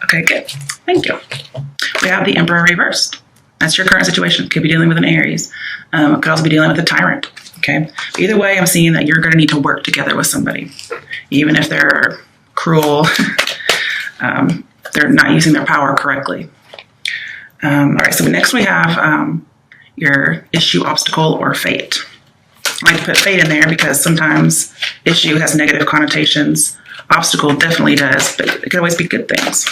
Okay, good. Thank you. We have the Emperor reversed. That's your current situation. Could be dealing with an Aries. Could also be dealing with a tyrant. Okay. Either way, I'm seeing that you're going to need to work together with somebody, even if they're cruel. They're not using their power correctly. All right. So next we have your issue, obstacle, or fate. I like to put fate in there because sometimes issue has negative connotations. Obstacle definitely does, but it could always be good things.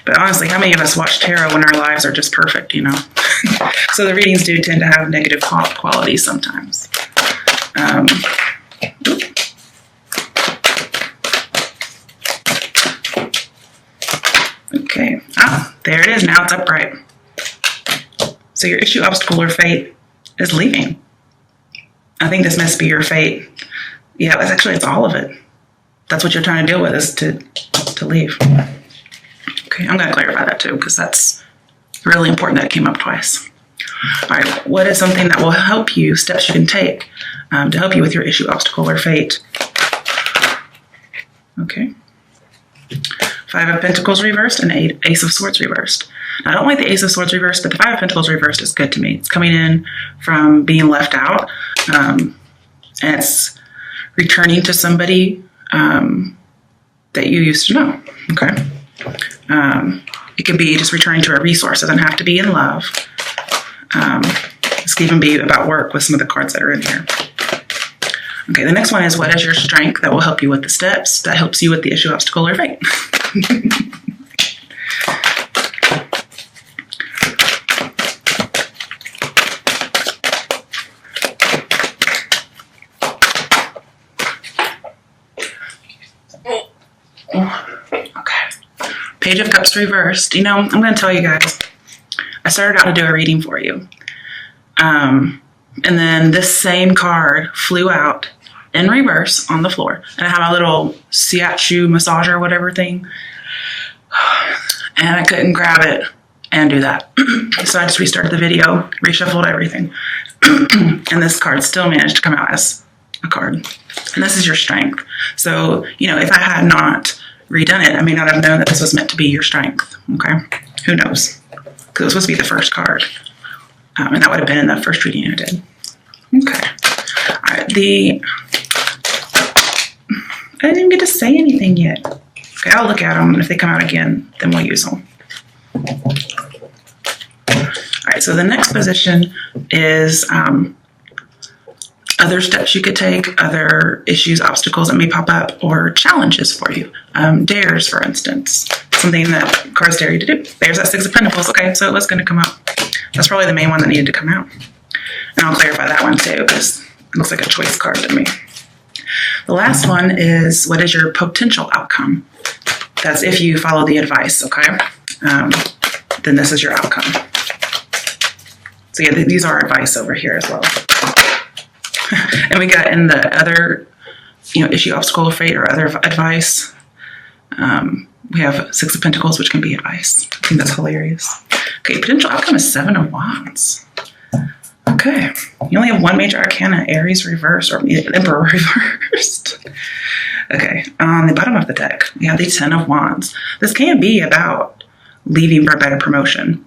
But honestly, how many of us watch tarot when our lives are just perfect, you know? So the readings do tend to have negative qualities sometimes. Okay. Ah, there it is. Now it's upright. So your issue, obstacle, or fate is leaving. I think this must be your fate. Yeah, it's all of it. That's what you're trying to deal with, is to leave. Okay, I'm going to clarify that too, because that's really important that it came up twice. All right, what is something that will help you, steps you can take to help you with your issue, obstacle, or fate? Okay. 5 of Pentacles reversed and Ace of Swords reversed. Now, I don't like the Ace of Swords reversed, but the 5 of Pentacles reversed is good to me. It's coming in from being left out, and it's returning to somebody that you used to know. Okay. It can be just returning to a resource. It doesn't have to be in love. This can even be about work with some of the cards that are in here. Okay, the next one is, what is your strength that will help you with the steps that helps you with the issue, obstacle, or fate? Page of Cups reversed. You know, I'm going to tell you guys, I started out to do a reading for you. And then this same card flew out in reverse on the floor. And I have a little shiatsu massager or whatever thing. And I couldn't grab it and do that. So I just restarted the video, reshuffled everything. And this card still managed to come out as a card. And this is your strength. So, you know, if I had not redone it, I may not have known that this was meant to be your strength. Okay, who knows? Because it was supposed to be the first card, and that would have been in the first reading I did. Okay, all right. I didn't even get to say anything yet. Okay, I'll look at them, and if they come out again, then we'll use them. All right. So the next position is other steps you could take, other issues, obstacles that may pop up, or challenges for you. Dares, for instance, something that cards dare you to do. There's that 6 of Pentacles. Okay, so it was going to come out. That's probably the main one that needed to come out. And I'll clarify that one too, because it looks like a choice card to me. The last one is, what is your potential outcome? That's if you follow the advice, okay? Then this is your outcome. So yeah, these are advice over here as well. And we got in the other, you know, issue, obstacle, or fate, or other advice. We have 6 of Pentacles, which can be advice. I think that's hilarious. Okay, potential outcome is 7 of Wands. Okay, you only have one major arcana, Aries reversed, or Emperor reversed. Okay, on the bottom of the deck, we have the 10 of Wands. This can be about leaving for a better promotion.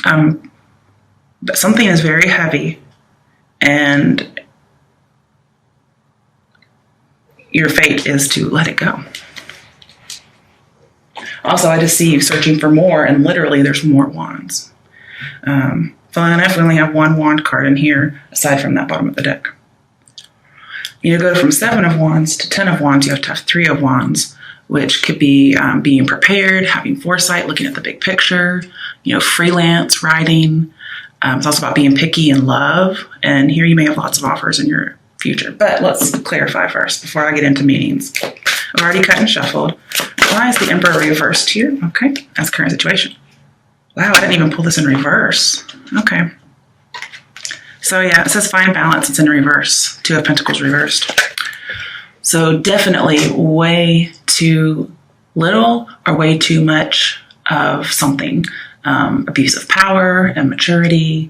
But something is very heavy, and your fate is to let it go. Also, I just see you searching for more, and literally there's more wands. Funnily enough, we only have one wand card in here, aside from that bottom of the deck. You go from 7 of Wands to 10 of Wands, you have to have 3 of Wands, which could be being prepared, having foresight, looking at the big picture, you know, freelance, writing. It's also about being picky in love, and here you may have lots of offers in your future. But let's clarify first before I get into meanings. I've already cut and shuffled. Why is the Emperor reversed here? Okay, that's current situation. Wow, I didn't even pull this in reverse. Okay. So yeah, it says find balance. It's in reverse. 2 of Pentacles reversed. So definitely way too little or way too much of something. Abuse of power, immaturity,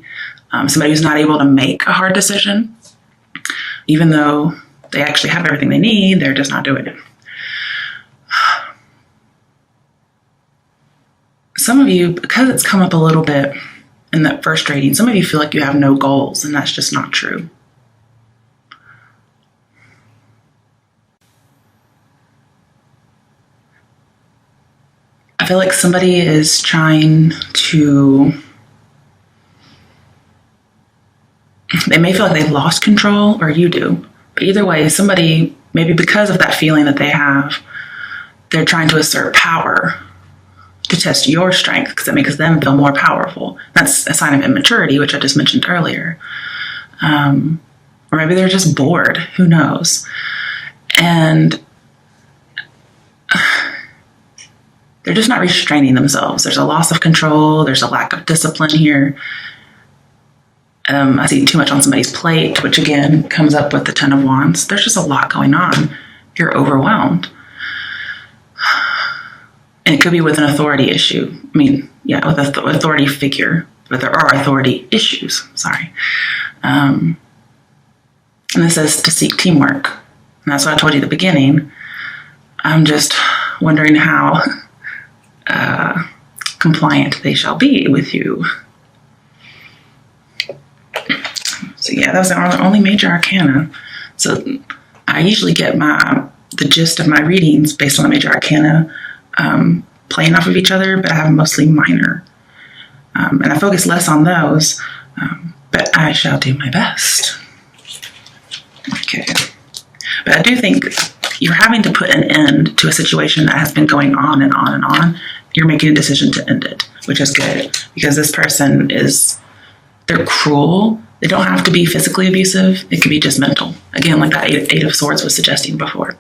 somebody who's not able to make a hard decision, even though they actually have everything they need. They're just not doing it. Some of you, because it's come up a little bit in that first reading, some of you feel like you have no goals, and that's just not true. I feel like somebody is trying to, they may feel like they've lost control, or you do. But either way, somebody, maybe because of that feeling that they have, they're trying to assert power to test your strength because it makes them feel more powerful. That's a sign of immaturity, which I just mentioned earlier. Or maybe they're just bored. Who knows? And they're just not restraining themselves. There's a loss of control. There's a lack of discipline here. I see too much on somebody's plate, which again comes up with the Ten of Wands. There's just a lot going on. You're overwhelmed. And it could be with an authority issue. I mean, yeah, with an authority figure. But there are authority issues. Sorry. And this is to seek teamwork. And that's what I told you at the beginning. I'm just wondering how compliant they shall be with you. So yeah, that was the only major arcana. So I usually get the gist of my readings based on the major arcana playing off of each other, but I have mostly minor. And I focus less on those, but I shall do my best. Okay. But I do think you're having to put an end to a situation that has been going on and on and on. You're making a decision to end it, which is good, because this person they're cruel. They don't have to be physically abusive. It could be just mental. Again, like that Eight of Swords was suggesting before.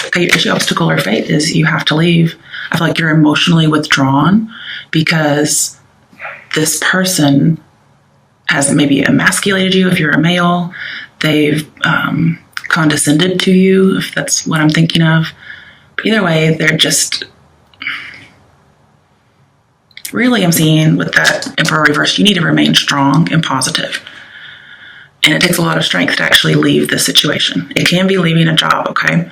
Okay, your issue, obstacle, or fate is you have to leave. I feel like you're emotionally withdrawn because this person has maybe emasculated you if you're a male. They've condescended to you, if that's what I'm thinking of. But either way, they're just... Really, I'm seeing with that Emperor reverse, you need to remain strong and positive. And it takes a lot of strength to actually leave this situation. It can be leaving a job, okay?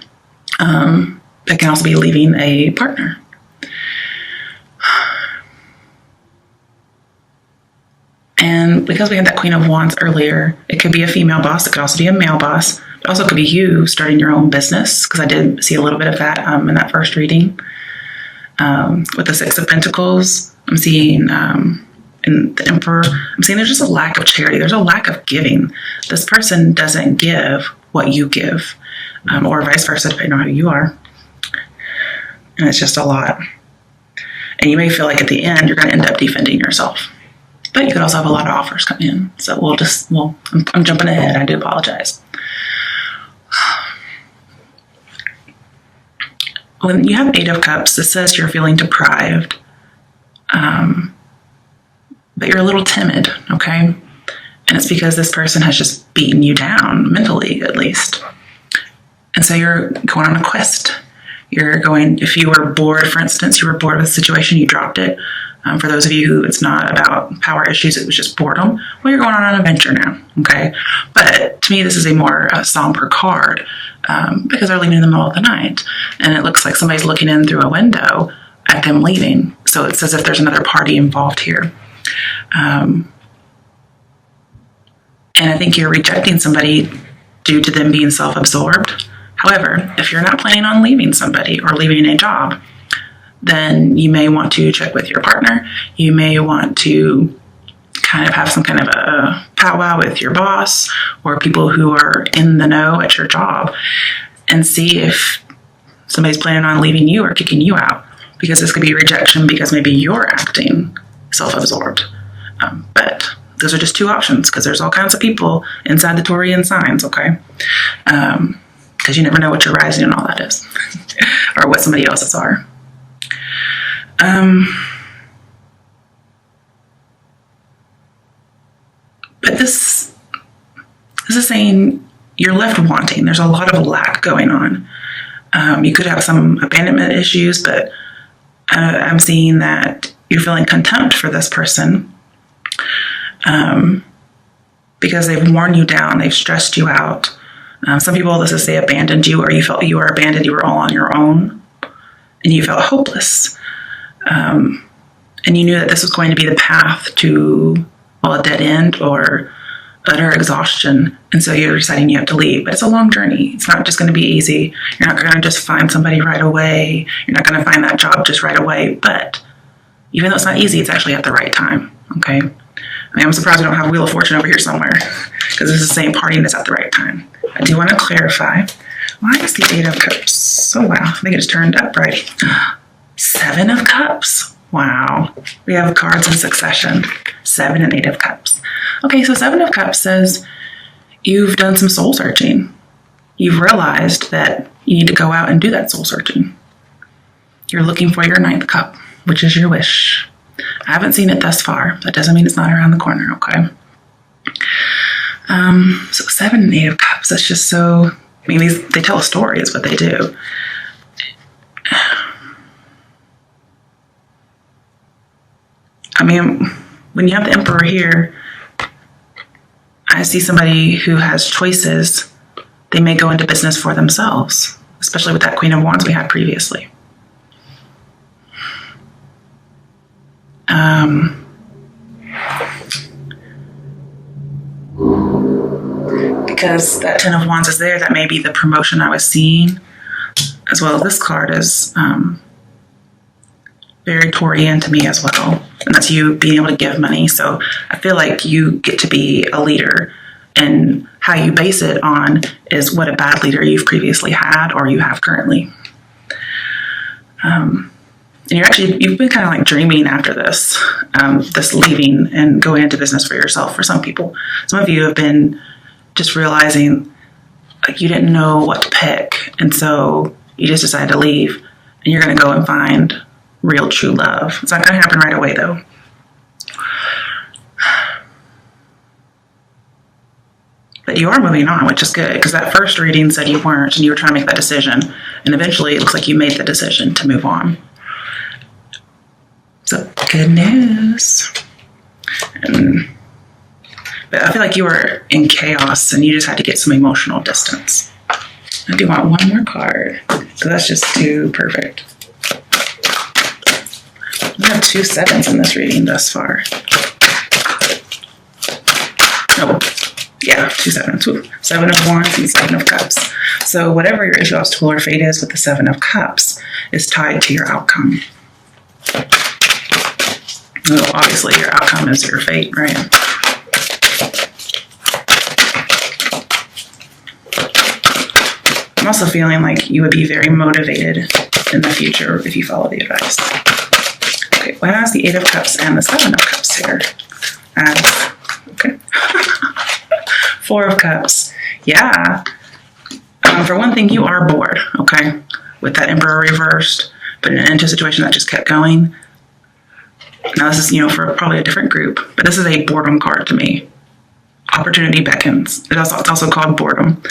It can also be leaving a partner. And because we had that Queen of Wands earlier, it could be a female boss. It could also be a male boss. It also could be you starting your own business, because I did see a little bit of that in that first reading. With the Six of Pentacles, I'm seeing in the Emperor, I'm seeing there's just a lack of charity. There's a lack of giving. This person doesn't give what you give, or vice versa, depending on who you are. And it's just a lot. And you may feel like at the end, you're going to end up defending yourself. But you could also have a lot of offers come in. So I'm jumping ahead. I do apologize. When you have Eight of Cups, it says you're feeling deprived. But you're a little timid, okay? And it's because this person has just beaten you down, mentally at least. And so you're going on a quest. If you were bored, for instance, you were bored with the situation, you dropped it. For those of you who it's not about power issues, it was just boredom, well, you're going on an adventure now, okay? But to me, this is a more somber card because they're leaving in the middle of the night. And it looks like somebody's looking in through a window at them leaving. So it's as if there's another party involved here. And I think you're rejecting somebody due to them being self-absorbed. However, if you're not planning on leaving somebody or leaving a job, then you may want to check with your partner. You may want to kind of have some kind of a powwow with your boss or people who are in the know at your job and see if somebody's planning on leaving you or kicking you out, because this could be rejection because maybe you're acting self-absorbed. But those are just two options, because there's all kinds of people inside the Taurian signs, okay? Because you never know what your rising and all that is or what somebody else's are. But this is saying you're left wanting. There's a lot of lack going on. You could have some abandonment issues, but I'm seeing that you're feeling contempt for this person because they've worn you down, they've stressed you out, Some people, let's just say, abandoned you, or you felt you were abandoned, you were all on your own, and you felt hopeless. And you knew that this was going to be the path to, well, a dead end or utter exhaustion. And so you're deciding you have to leave. But it's a long journey. It's not just going to be easy. You're not going to just find somebody right away. You're not going to find that job just right away. But even though it's not easy, it's actually at the right time. Okay? I mean, I'm surprised we don't have Wheel of Fortune over here somewhere, because it's the same party and it's at the right time. I do want to clarify. Why is the 8 of Cups? Oh, wow. I think it just turned up right. 7 of Cups. Wow. We have cards in succession. 7 and 8 of Cups. Okay, so 7 of Cups says you've done some soul searching. You've realized that you need to go out and do that soul searching. You're looking for your 9th cup, which is your wish. I haven't seen it thus far. That doesn't mean it's not around the corner, okay? So 7 and 8 of Cups, that's just so... I mean, they tell a story is what they do. I mean, when you have the Emperor here, I see somebody who has choices. They may go into business for themselves, especially with that Queen of Wands we had previously. Because that 10 of Wands is there, that may be the promotion I was seeing, as well as this card is very Taurian to me as well. And that's you being able to give money. So I feel like you get to be a leader, and how you base it on is what a bad leader you've previously had or you have currently. And you've been kind of like dreaming after this, this leaving and going into business for yourself for some people. Some of you have been just realizing like you didn't know what to pick. And so you just decided to leave, and you're going to go and find real true love. It's not going to happen right away though. But you are moving on, which is good, because that first reading said you weren't, and you were trying to make that decision. And eventually it looks like you made the decision to move on. So good news. But I feel like you were in chaos and you just had to get some emotional distance. I do want one more card, because that's just too perfect. We have 2 7s in this reading thus far. Oh, yeah, 2 7s. Ooh, 7 of Wands and 7 of Cups. So whatever your issue, obstacle, or fate is with the 7 of Cups is tied to your outcome. Well, obviously your outcome is your fate, right? I'm also feeling like you would be very motivated in the future if you follow the advice. Okay, what has the 8 of Cups and the 7 of Cups here? Okay. 4 of Cups. Yeah. For one thing, you are bored, okay? With that Emperor reversed, but into a situation that just kept going. Now this is, for probably a different group, but this is a boredom card to me. Opportunity beckons. It's also called boredom.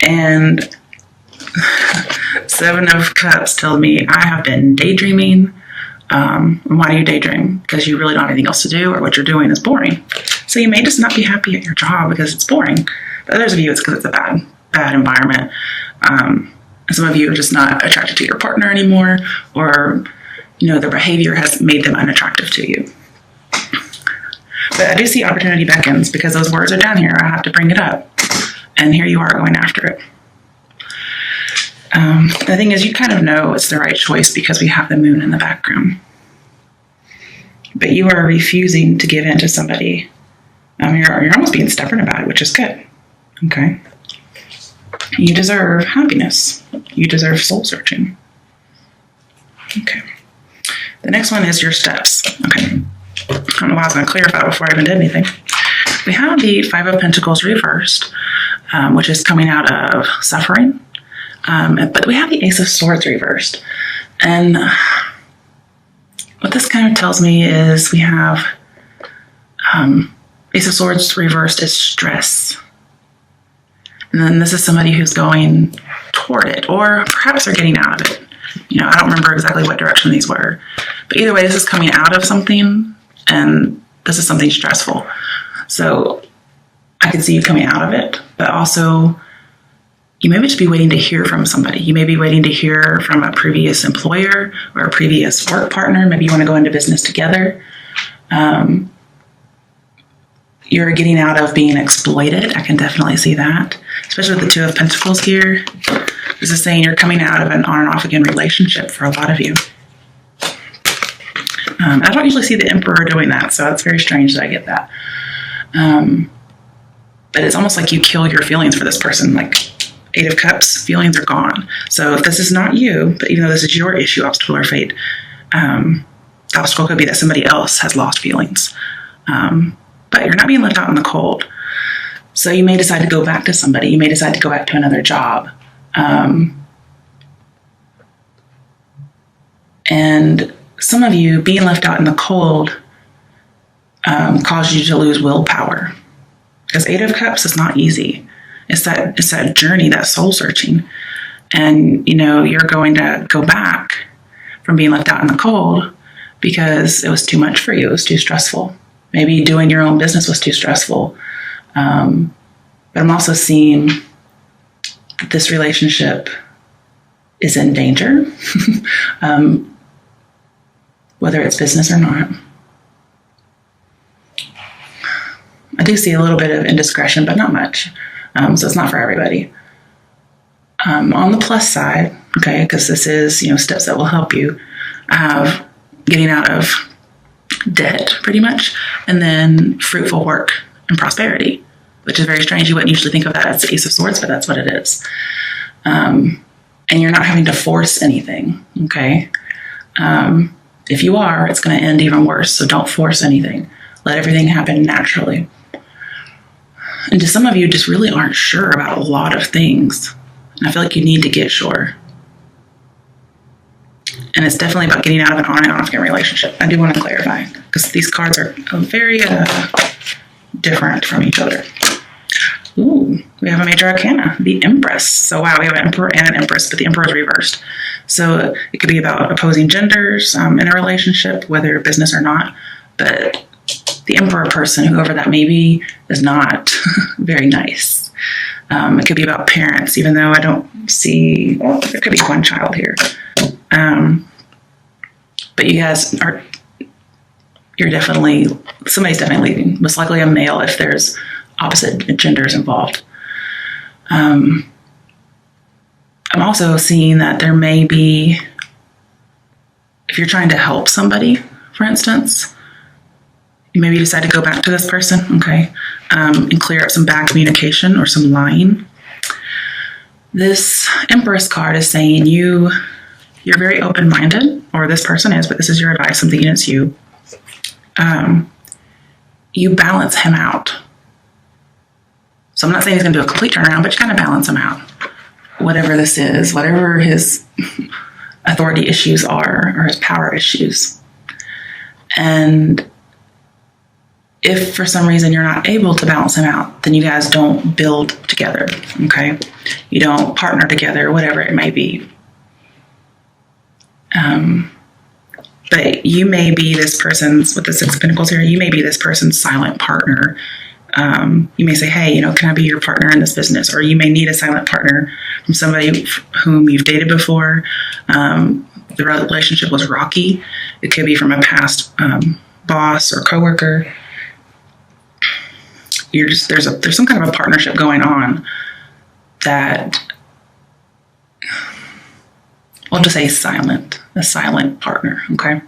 And 7 of Cups tells me I have been daydreaming. Why do you daydream? Because you really don't have anything else to do, or what you're doing is boring. So you may just not be happy at your job because it's boring. But others of you, it's because it's a bad environment. Some of you are just not attracted to your partner anymore, or their behavior has made them unattractive to you. But I do see opportunity beckons, because those words are down here. I have to bring it up. And here you are going after it. The thing is, you kind of know it's the right choice because we have the moon in the background. But you are refusing to give in to somebody. You're almost being stubborn about it, which is good. Okay? You deserve happiness. You deserve soul searching. Okay. The next one is your steps. Okay. I don't know why I was going to clarify before I even did anything. We have the 5 of Pentacles reversed, which is coming out of suffering. But we have the Ace of Swords reversed. And what this kind of tells me is we have Ace of Swords reversed is stress. And then this is somebody who's going toward it, or perhaps they're getting out of it. I don't remember exactly what direction these were. But either way, this is coming out of something, and this is something stressful. So I can see you coming out of it, but also you may just be waiting to hear from somebody. You may be waiting to hear from a previous employer or a previous work partner. Maybe you want to go into business together. You're getting out of being exploited. I can definitely see that, especially with the Two of Pentacles here. This is saying you're coming out of an on and off again relationship for a lot of you. I don't usually see the Emperor doing that, so it's very strange that I get that. But it's almost like you kill your feelings for this person. Like Eight of Cups, feelings are gone. So if this is not you, but even though this is your issue, obstacle or fate, the obstacle could be that somebody else has lost feelings. But you're not being left out in the cold. So you may decide to go back to somebody. You may decide to go back to another job. And some of you being left out in the cold caused you to lose willpower. Because Eight of Cups is not easy. It's that journey, that soul searching. And, you're going to go back from being left out in the cold because it was too much for you. It was too stressful. Maybe doing your own business was too stressful. But I'm also seeing that this relationship is in danger, whether it's business or not. I do see a little bit of indiscretion, but not much. So it's not for everybody. On the plus side, okay, because this is, steps that will help you, getting out of debt, pretty much, and then fruitful work and prosperity, which is very strange. You wouldn't usually think of that as the Ace of Swords, but that's what it is. And you're not having to force anything, okay? If you are, it's going to end even worse, so don't force anything. Let everything happen naturally. And to some of you, just really aren't sure about a lot of things. And I feel like you need to get sure. And it's definitely about getting out of an on and off again relationship. I do want to clarify, because these cards are very different from each other. Ooh, we have a major arcana, the Empress. So wow, we have an Emperor and an Empress, but the Emperor is reversed. So it could be about opposing genders in a relationship, whether business or not. But the Emperor person, whoever that may be, is not very nice. It could be about parents, even though I don't see, well, there could be one child here. But you guys somebody's definitely leaving, most likely a male if there's opposite genders involved. I'm also seeing that there may be, if you're trying to help somebody, for instance, you maybe decide to go back to this person, okay, and clear up some bad communication or some lying. This Empress card is saying you're very open-minded, or this person is, but this is your advice. I'm thinking it's you. You balance him out. So I'm not saying he's going to do a complete turnaround, but you kind of balance him out. Whatever this is, whatever his authority issues are, or his power issues. And if for some reason you're not able to balance him out, then you guys don't build together, okay? You don't partner together, whatever it may be. But you may be this person's, with the Six of Pentacles here, you may be this person's silent partner. You may say, hey, can I be your partner in this business? Or you may need a silent partner from somebody whom you've dated before. The relationship was rocky. It could be from a past boss or coworker. There's some kind of a partnership going on that, I'll just say a silent partner, okay?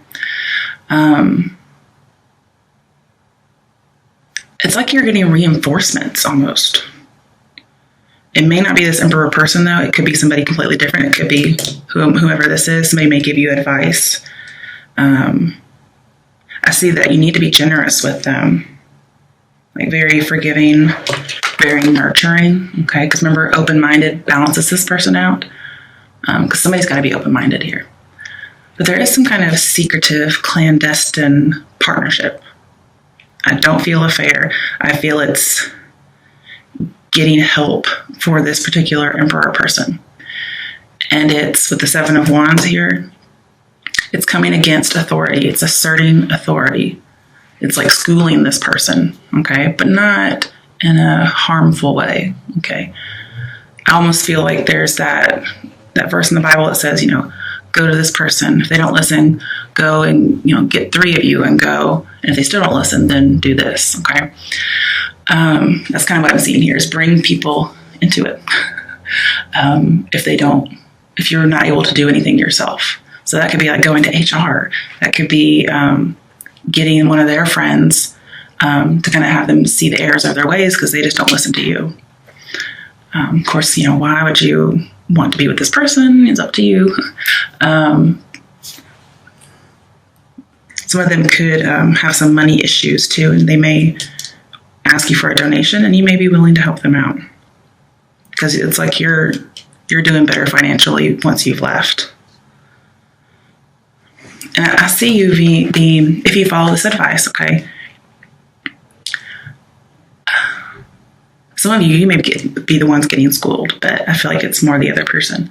It's like you're getting reinforcements almost. It may not be this Emperor person, though. It could be somebody completely different. It could be whoever this is. Somebody may give you advice. I see that you need to be generous with them. Like very forgiving, very nurturing, okay? Because remember, open-minded balances this person out. Because somebody's got to be open-minded here. But there is some kind of secretive, clandestine partnership. I don't feel a affair. I feel it's getting help for this particular Emperor person. And it's with the Seven of Wands here. It's coming against authority. It's asserting authority. It's like schooling this person, okay? But not in a harmful way, okay? I almost feel like there's that verse in the Bible that says, go to this person. If they don't listen, go and, get 3 of you and go. And if they still don't listen, then do this. Okay. That's kind of what I'm seeing here, is bring people into it. If you're not able to do anything yourself. So that could be like going to HR. That could be getting one of their friends to kind of have them see the errors of their ways because they just don't listen to you. Of course, why would you want to be with this person? It's up to you. Some of them could have some money issues too, and they may ask you for a donation, and you may be willing to help them out because it's like you're doing better financially once you've left. And I see you being, if you follow this advice, okay. Some of you may be the ones getting schooled, but I feel like it's more the other person.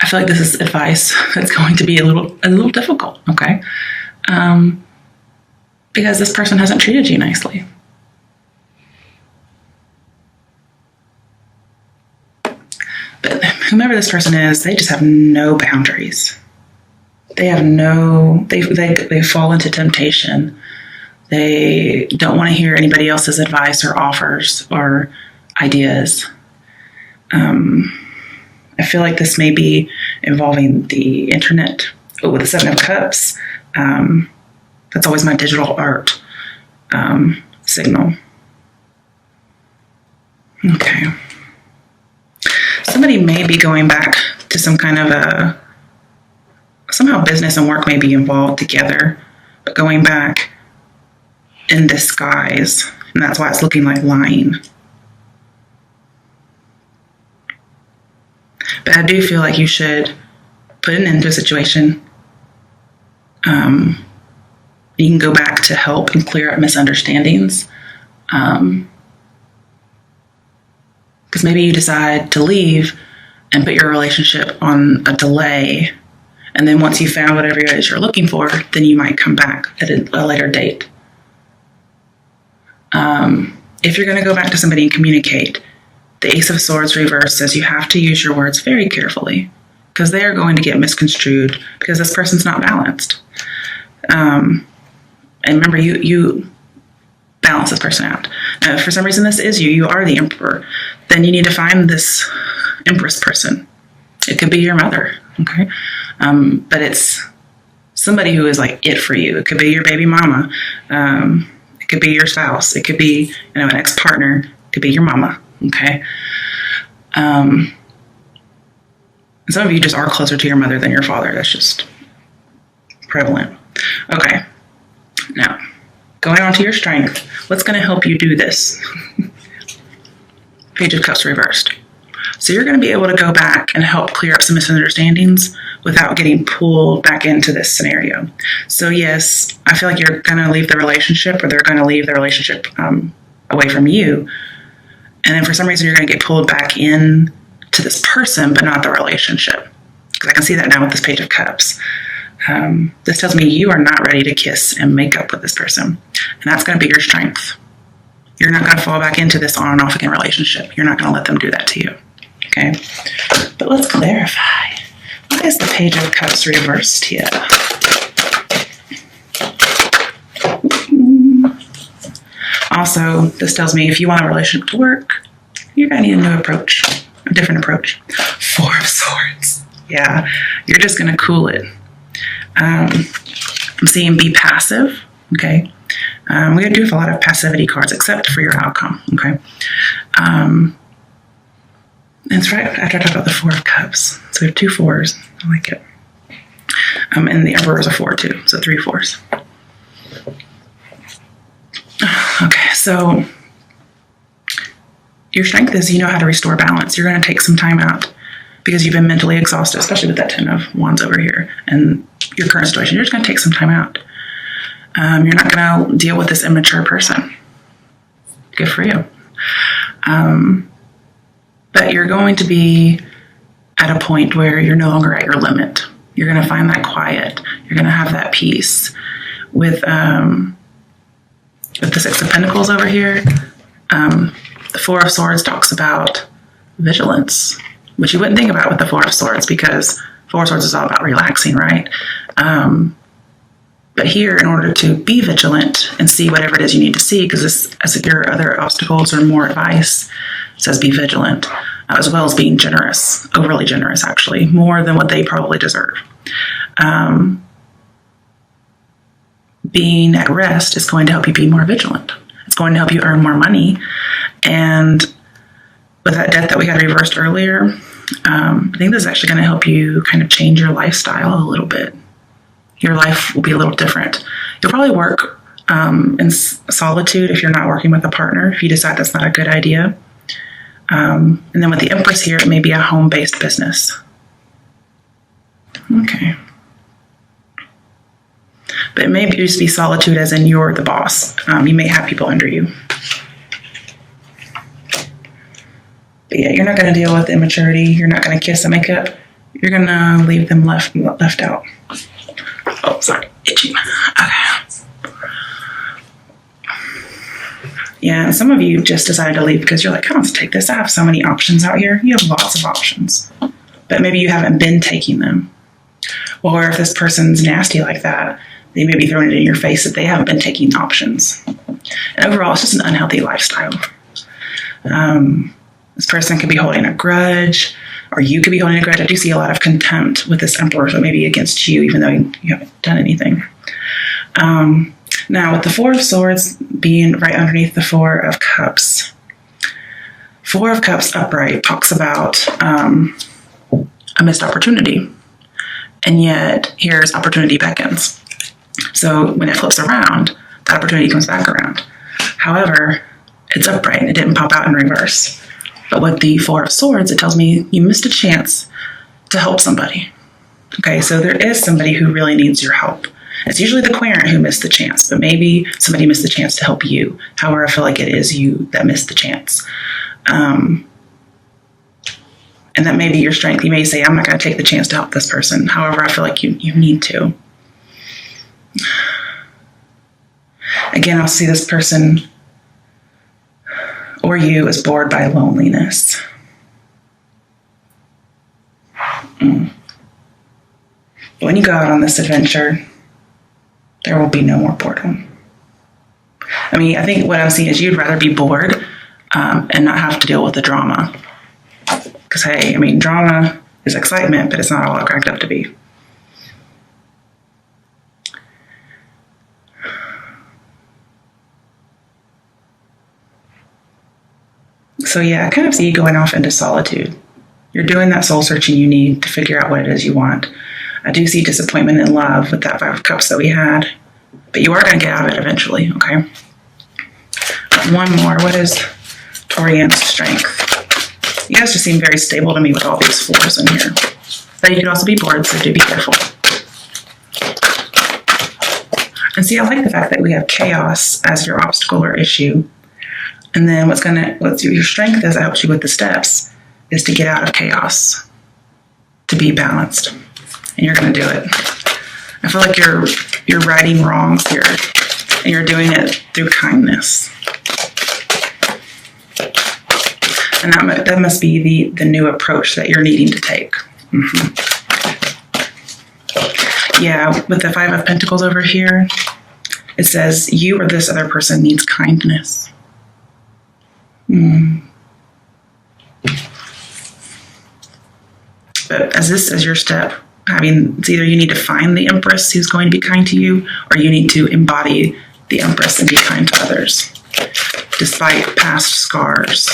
I feel like this is advice that's going to be a little difficult, okay? Because this person hasn't treated you nicely. But whomever this person is, they just have no boundaries. They fall into temptation. They don't want to hear anybody else's advice or offers or ideas. I feel like this may be involving the internet. Oh, with the 7 of Cups, that's always my digital art signal. Okay. Somebody may be going back to some kind of somehow business and work may be involved together, but going back in disguise, and that's why it's looking like lying. But I do feel like you should put an end to a situation. You can go back to help and clear up misunderstandings. Because maybe you decide to leave and put your relationship on a delay. And then once you found whatever it is you're looking for, then you might come back at a later date. If you're going to go back to somebody and communicate, the Ace of Swords reverse says you have to use your words very carefully because they are going to get misconstrued because this person's not balanced. And remember, you balance this person out. If for some reason this is you are the Emperor, then you need to find this Empress person. It could be your mother, okay? But it's somebody who is like it for you. It could be your baby mama. It could be your spouse. It could be, an ex-partner. It could be your mama, okay? Some of you just are closer to your mother than your father. That's just prevalent. Okay. Now, going on to your strength, what's going to help you do this? Page of Cups reversed. So you're going to be able to go back and help clear up some misunderstandings without getting pulled back into this scenario. So yes, I feel like you're going to leave the relationship, or they're going to leave the relationship away from you. And then for some reason, you're going to get pulled back in to this person, but not the relationship. Because I can see that now with this Page of Cups. This tells me you are not ready to kiss and make up with this person. And that's going to be your strength. You're not going to fall back into this on and off again relationship. You're not going to let them do that to you. Okay? But let's clarify. What is the Page of Cups reversed here? Also, this tells me if you want a relationship to work, you're going to need a new approach, a different approach. 4 of Swords. Yeah, you're just going to cool it. I'm seeing be passive, okay? We do have a lot of passivity cards, except for your outcome, okay? That's right after I talked about the 4 of Cups. So we have 2 4s. I like it. And the Emperor is a 4 too, so 3 4s. Okay, so your strength is you know how to restore balance. You're going to take some time out because you've been mentally exhausted, especially with that 10 of Wands over here and your current situation. You're just going to take some time out. You're not going to deal with this immature person. Good for you. But you're going to be at a point where you're no longer at your limit. You're going to find that quiet. You're going to have that peace. With the 6 of Pentacles over here, the 4 of Swords talks about vigilance, which you wouldn't think about with the Four of Swords, because Four of Swords is all about relaxing, right? But here, in order to be vigilant and see whatever it is you need to see, because this, as if your other obstacles or more advice, says be vigilant, as well as being generous, overly generous, actually, more than what they probably deserve. Being at rest is going to help you be more vigilant. It's going to help you earn more money. And with that death that we had reversed earlier, I think this is actually going to help you kind of change your lifestyle a little bit. Your life will be a little different. You'll probably work in solitude if you're not working with a partner, if you decide that's not a good idea. And then with the Empress here, it may be a home-based business. Okay. But it may just be solitude as in you're the boss. You may have people under you. But yeah, you're not going to deal with immaturity. You're not going to kiss and make up. You're going to leave them left out. Oh, sorry. Itchy. Okay. Yeah, and some of you just decided to leave because you're like, I don't take this. I have so many options out here. You have lots of options. But maybe you haven't been taking them. Or if this person's nasty like that, they may be throwing it in your face that they haven't been taking options. And overall, it's just an unhealthy lifestyle. This person could be holding a grudge, or you could be holding a grudge. I do see a lot of contempt with this Emperor, so maybe against you, even though you haven't done anything. Now, with the Four of Swords being right underneath the Four of Cups, Four of Cups upright talks about a missed opportunity. And yet, here's opportunity beckons. So when it flips around, that opportunity comes back around. However, it's upright. It didn't pop out in reverse. But with the Four of Swords, it tells me you missed a chance to help somebody. Okay, so there is somebody who really needs your help. It's usually the querent who missed the chance, but maybe somebody missed the chance to help you. However, I feel like it is you that missed the chance. And that may be your strength. You may say, I'm not going to take the chance to help this person. However, I feel like you need to. Again, I'll see this person or you is bored by loneliness. But when you go out on this adventure, there will be no more boredom. I mean, I think what I'm seeing is you'd rather be bored and not have to deal with the drama. Because, hey, I mean, drama is excitement, but it's not all it cracked up to be. So, yeah, I kind of see you going off into solitude. You're doing that soul searching you need to figure out what it is you want. I do see disappointment in love with that Five of Cups that we had. But you are going to get out of it eventually, okay? One more. What is Taurian's strength? You guys just seem very stable to me with all these fours in here. But you could also be bored, so do be careful. And see, I like the fact that we have chaos as your obstacle or issue. And then what your strength is, that helps you with the steps, is to get out of chaos, to be balanced. And you're going to do it. I feel like you're righting wrongs here, and you're doing it through kindness. And that must be the new approach that you're needing to take. Mm-hmm. Yeah, with the Five of Pentacles over here, it says you or this other person needs kindness. But as your step, it's either you need to find the Empress who's going to be kind to you, or you need to embody the Empress and be kind to others, despite past scars.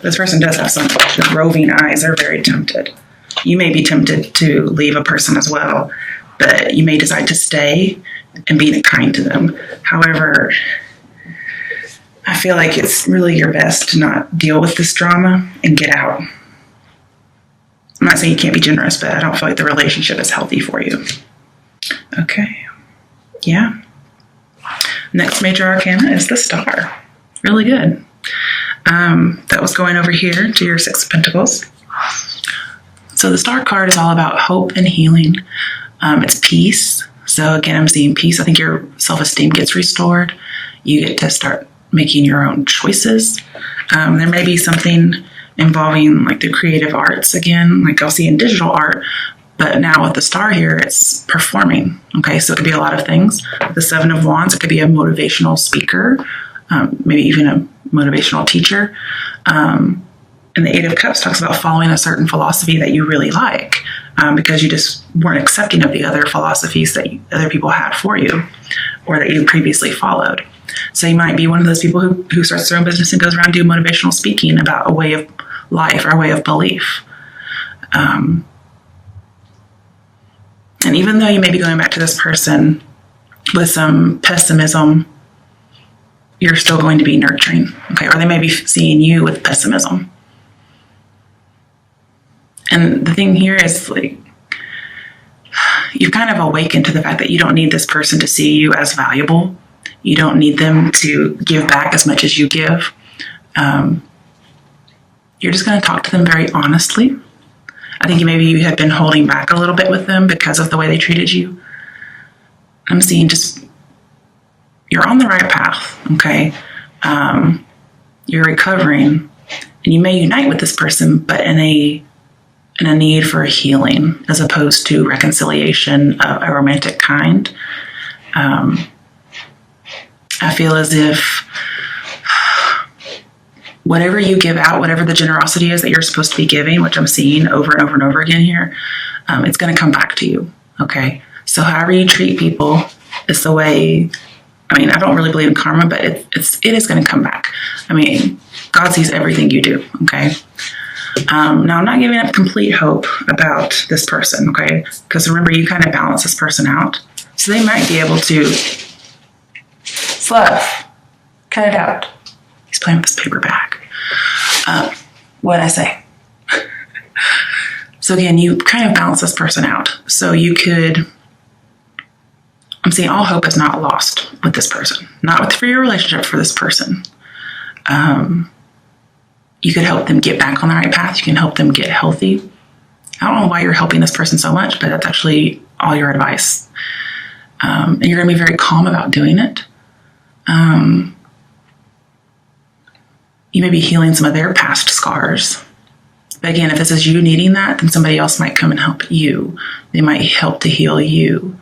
This person does have some roving eyes. They're very tempted. You may be tempted to leave a person as well, but you may decide to stay and be kind to them. However, I feel like it's really your best to not deal with this drama and get out. I'm not saying you can't be generous, but I don't feel like the relationship is healthy for you. Okay. Yeah. Next major arcana is the Star. Really good. That was going over here to your Six of Pentacles. So the Star card is all about hope and healing. It's peace. So again, I'm seeing peace. I think your self-esteem gets restored. You get to start making your own choices. There may be something involving like the creative arts again, like I'll see in digital art, but now with the star here, it's performing. Okay, so it could be a lot of things. The Seven of Wands, it could be a motivational speaker, maybe even a motivational teacher. And the Eight of Cups talks about following a certain philosophy that you really like, because you just weren't accepting of the other philosophies that other people had for you or that you previously followed. So you might be one of those people who starts their own business and goes around doing motivational speaking about a way of life or a way of belief. And even though you may be going back to this person with some pessimism, you're still going to be nurturing, okay? Or they may be seeing you with pessimism. And the thing here is, like, you've kind of awakened to the fact that you don't need this person to see you as valuable. You don't need them to give back as much as you give. You're just going to talk to them very honestly. I think maybe you had been holding back a little bit with them because of the way they treated you. I'm seeing just, you're on the right path, okay? You're recovering, and you may unite with this person, but in a need for healing as opposed to reconciliation of a romantic kind. I feel as if whatever you give out, whatever the generosity is that you're supposed to be giving, which I'm seeing over and over and over again here, it's going to come back to you, okay? So however you treat people is the way, I mean, I don't really believe in karma, but it is going to come back. I mean, God sees everything you do, okay? Now, I'm not giving up complete hope about this person, okay? Because remember, you kind of balance this person out. So they might be able to, Fluff, cut it out. He's playing with this paper bag. What'd I say? So again, you kind of balance this person out. So you could, I'm saying all hope is not lost with this person. Not for your relationship, for this person. You could help them get back on the right path. You can help them get healthy. I don't know why you're helping this person so much, but that's actually all your advice. And you're going to be very calm about doing it. You may be healing some of their past scars. But again, if this is you needing that, then somebody else might come and help you. They might help to heal you.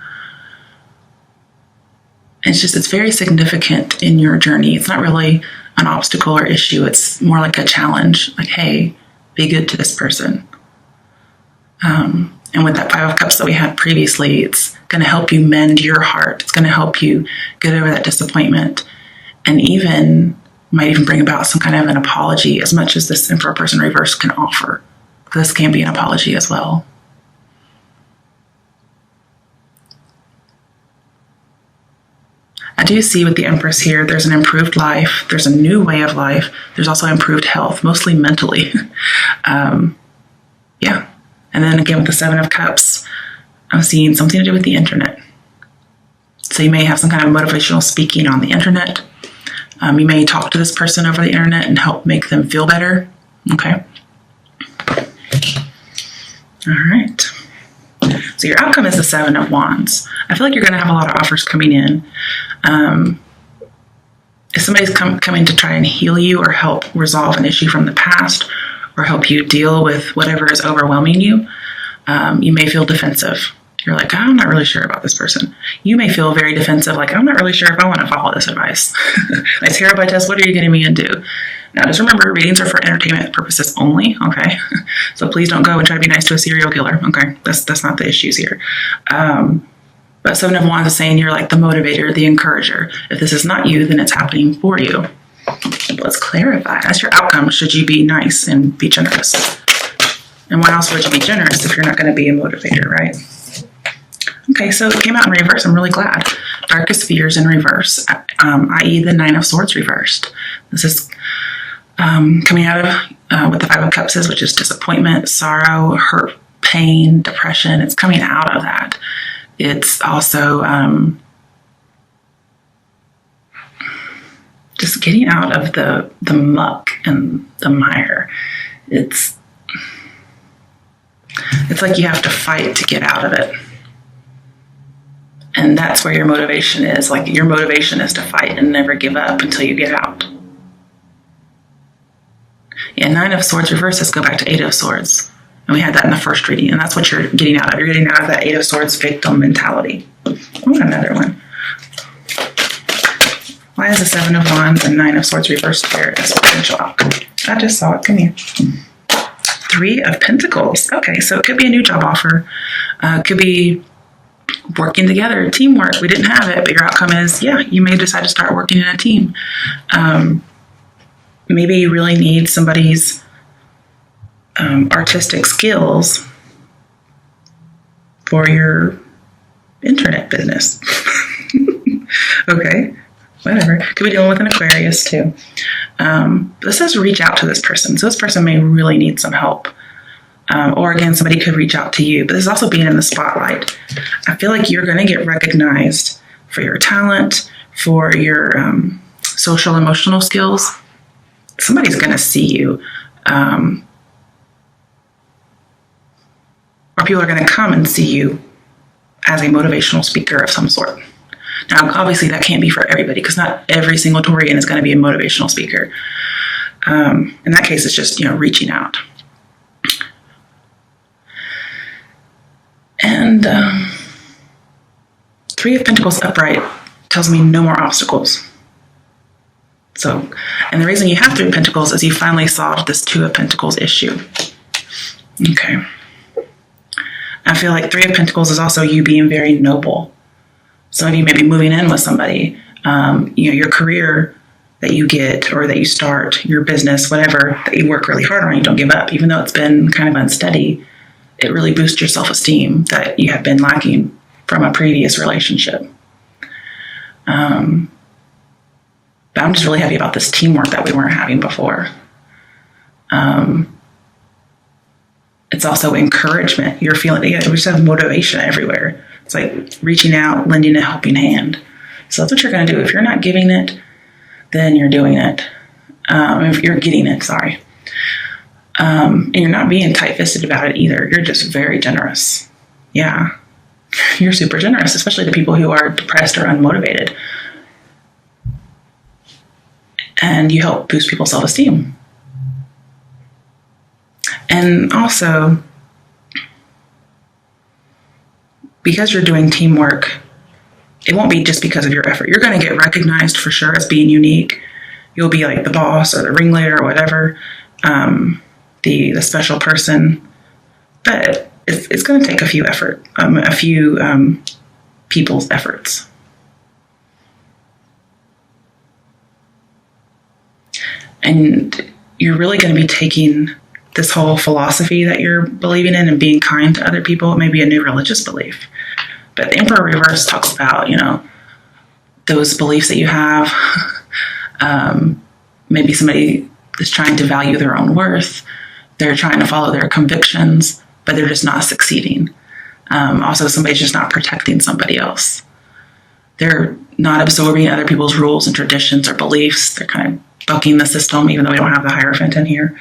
It's very significant in your journey. It's not really an obstacle or issue. It's more like a challenge. Like, hey, be good to this person. And with that Five of Cups that we had previously, it's going to help you mend your heart. It's going to help you get over that disappointment, and might even bring about some kind of an apology, as much as this Emperor person reverse can offer. This can be an apology as well. I do see with the Empress here, there's an improved life. There's a new way of life. There's also improved health, mostly mentally. Yeah. And then again, with the Seven of Cups, I'm seeing something to do with the internet. So you may have some kind of motivational speaking on the internet. You may talk to this person over the internet and help make them feel better. Okay. All right. So your outcome is the Seven of Wands. I feel like you're going to have a lot of offers coming in. If somebody's coming to try and heal you or help resolve an issue from the past or help you deal with whatever is overwhelming you, you may feel defensive. You're like, I'm not really sure about this person. You may feel very defensive, like, I'm not really sure if I want to follow this advice. Nice tarot by test, what are you getting me into? Now, just remember, readings are for entertainment purposes only, okay? So please don't go and try to be nice to a serial killer, okay? That's not the issues here. But Seven of Wands is saying you're like the motivator, the encourager. If this is not you, then it's happening for you. Let's clarify. That's your outcome. Should you be nice and be generous? And why else would you be generous if you're not going to be a motivator, right? Okay, so it came out in reverse. I'm really glad. Darkest fears in reverse, i.e. the Nine of Swords reversed. This is coming out of what the Five of Cups is, which is disappointment, sorrow, hurt, pain, depression. It's coming out of that. It's also just getting out of the muck and the mire. It's like you have to fight to get out of it. And that's where your motivation is. Like, your motivation is to fight and never give up until you get out. Yeah, Nine of Swords reversed. Let's go back to Eight of Swords. And we had that in the first reading, and that's what you're getting out of. You're getting out of that Eight of Swords victim mentality. Oh, another one. Why is the Seven of Wands and Nine of Swords reversed here as potential outcome? I just saw it. Come here. Three of Pentacles. Okay, so it could be a new job offer. Could be working together, teamwork. We didn't have it, but your outcome is, yeah, you may decide to start working in a team. Maybe you really need somebody's artistic skills for your internet business. Okay, whatever. Could be dealing with an Aquarius too. This says reach out to this person. So this person may really need some help. Or again, somebody could reach out to you. But this is also being in the spotlight. I feel like you're going to get recognized for your talent, for your social emotional skills. Somebody's going to see you. Or people are going to come and see you as a motivational speaker of some sort. Now, obviously, that can't be for everybody because not every single Taurian is going to be a motivational speaker. In that case, it's just, reaching out. And Three of Pentacles upright tells me no more obstacles. So, and the reason you have Three of Pentacles is you finally solved this Two of Pentacles issue. Okay. I feel like Three of Pentacles is also you being very noble. Some of you may be moving in with somebody. Your career that you get or that you start, your business, whatever, that you work really hard on, you don't give up. Even though it's been kind of unsteady, it really boosts your self-esteem that you have been lacking from a previous relationship. But I'm just really happy about this teamwork that we weren't having before. It's also encouragement. You're feeling, we just have motivation everywhere. It's like reaching out, lending a helping hand. So that's what you're going to do. If you're not giving it, then you're doing it. If you're getting it, sorry. And you're not being tight-fisted about it either. You're just very generous. Yeah. You're super generous, especially to people who are depressed or unmotivated. And you help boost people's self-esteem. And also, because you're doing teamwork, it won't be just because of your effort. You're going to get recognized for sure as being unique. You'll be like the boss or the ringleader or whatever, the special person. But it's going to take a few people's efforts. And you're really going to be taking this whole philosophy that you're believing in and being kind to other people. It may be a new religious belief. But the Emperor reverse talks about, those beliefs that you have. Maybe somebody is trying to value their own worth. They're trying to follow their convictions, but they're just not succeeding. Also, somebody's just not protecting somebody else. They're not absorbing other people's rules and traditions or beliefs. They're kind of bucking the system, even though we don't have the Hierophant in here.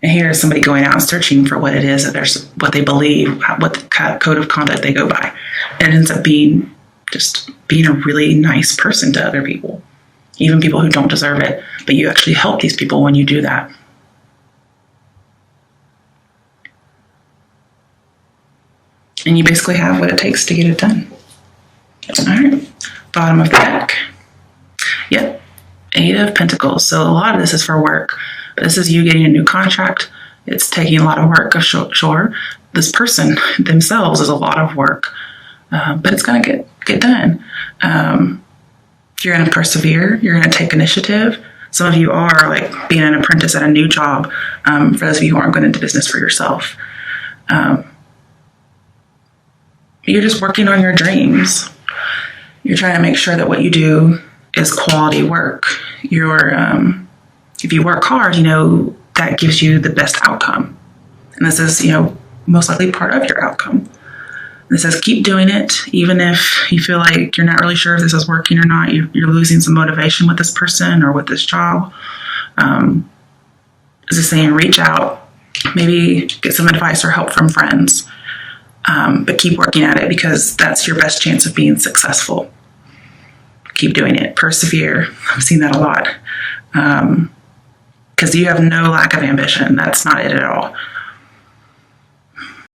And here is somebody going out and searching for what it is that what they believe, what the code of conduct they go by. And it ends up being a really nice person to other people, even people who don't deserve it. But you actually help these people when you do that. And you basically have what it takes to get it done. All right, bottom of the deck. Yep, Eight of Pentacles. So a lot of this is for work. But this is you getting a new contract. It's taking a lot of work, sure. This person themselves is a lot of work. But it's going to get done. You're going to persevere. You're going to take initiative. Some of you are like being an apprentice at a new job. For those of you who aren't going into business for yourself. You're just working on your dreams. You're trying to make sure that what you do is quality work. If you work hard, that gives you the best outcome. And this is, most likely part of your outcome. And it says keep doing it, even if you feel like you're not really sure if this is working or not. You're losing some motivation with this person or with this job. This is saying reach out, maybe get some advice or help from friends. But keep working at it because that's your best chance of being successful. Keep doing it. Persevere. I've seen that a lot. because you have no lack of ambition. That's not it at all.